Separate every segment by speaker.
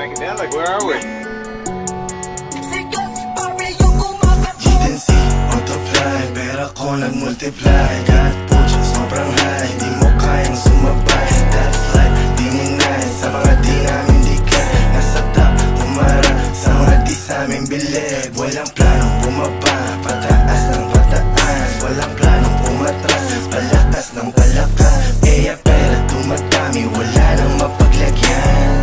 Speaker 1: back it down. Like, where are we?
Speaker 2: GTNC, autofly, pera ko nag-multiply. God push, sobrang high, di mo kayang sumabay. That's like, di ninay, sa mga di namin dikat. Nasa top, humarap, sa mga di sa aming bilib. Walang planong bumaba, pataas ng pataas. Walang planong umatras, palakas ng palakas. Eya pera tumatami, wala nang mapaglagyan.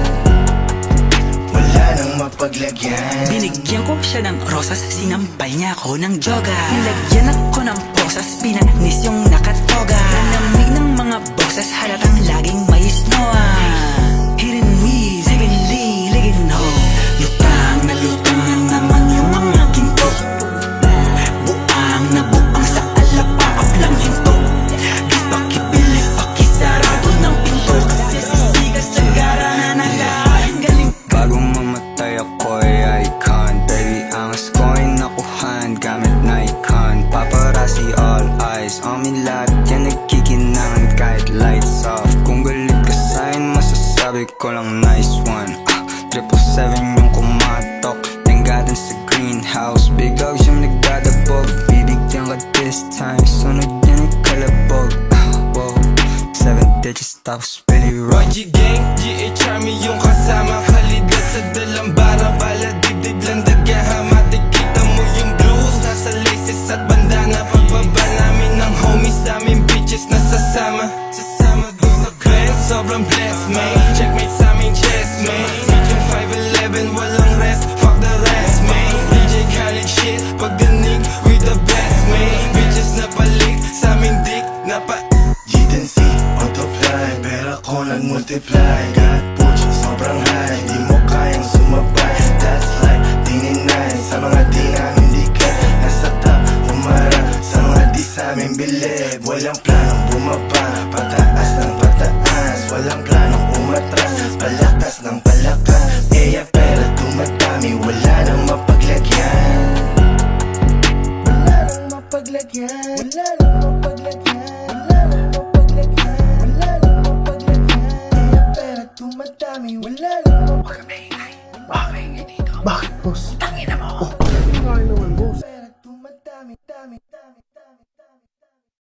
Speaker 2: Wala nang mapaglagyan.
Speaker 3: Binigyan ko siya ng rosas, sinampay niya ako ng joga. Nilagyan ako ng posas, pinanis yung nakatoga. Nanamig ng mga boses, halatang laging may snowa. Hidden weeds, heavenly, ligin ho. Lutang na naman yung mga ginto. Buang na buang sa alapaap lang hinto. Pakipilit, pakisarado ng pinto. Kasi sisigas sa gara na nalaing galing.
Speaker 4: Bagong mamatay ako'y icon. Baby, angas ko'y nakuhan gamit Nikon. Paparazzi, all eyes on me. Lahat yan nagkikinangan kahit lights off. Kung galit ka sa'kin, masasabi ko lang nice one. 777 yung kumatok, tanggadan sa greenhouse. Big dogs yung nagdadabog, bibigyan ka this time. Sunod yan ay kalabog. Wow, 7 digits tapos really rock.
Speaker 5: YG Gang, GH Army yung kasama. Khalidad sa dalambara, bala dibdib lang dagaha. Matikita mo yung blues, nasa laces at bandana. Pagbaba namin ng homies, daming bitches nasasama. Sasama doon sa grand, sobrang blessed man. Checkmate sa aming chest man. Medium 5'11", walang rest, fuck the rest man. DJ Khaled shit, pagdanig with the best man. Bitches na palik, sa aming dick na pa.
Speaker 2: GTNC, autofly, pera ko nag-multiply. God push, sobrang high, di mo kayang sumabay. That's like, di ninay, sa mga di namin dikat. Nasa top, humarap, sa mga di sa aming bilib. Walang planong bumaba, pataas ng pataas. Walang planong umatras, palakas ng palakas. Eya pera tumatami, wala nang mapaglagyan. Wala nang mapaglagyan. Wala nang mapaglagyan. Wala nang mapaglagyan. Wala nang mapaglagyan. Eya pera tumatami, wala nang mapaglagyan.
Speaker 6: Huwag ka maingay. Huwag ka maingay dito.
Speaker 7: Bakit, boss?
Speaker 6: Tangina mo.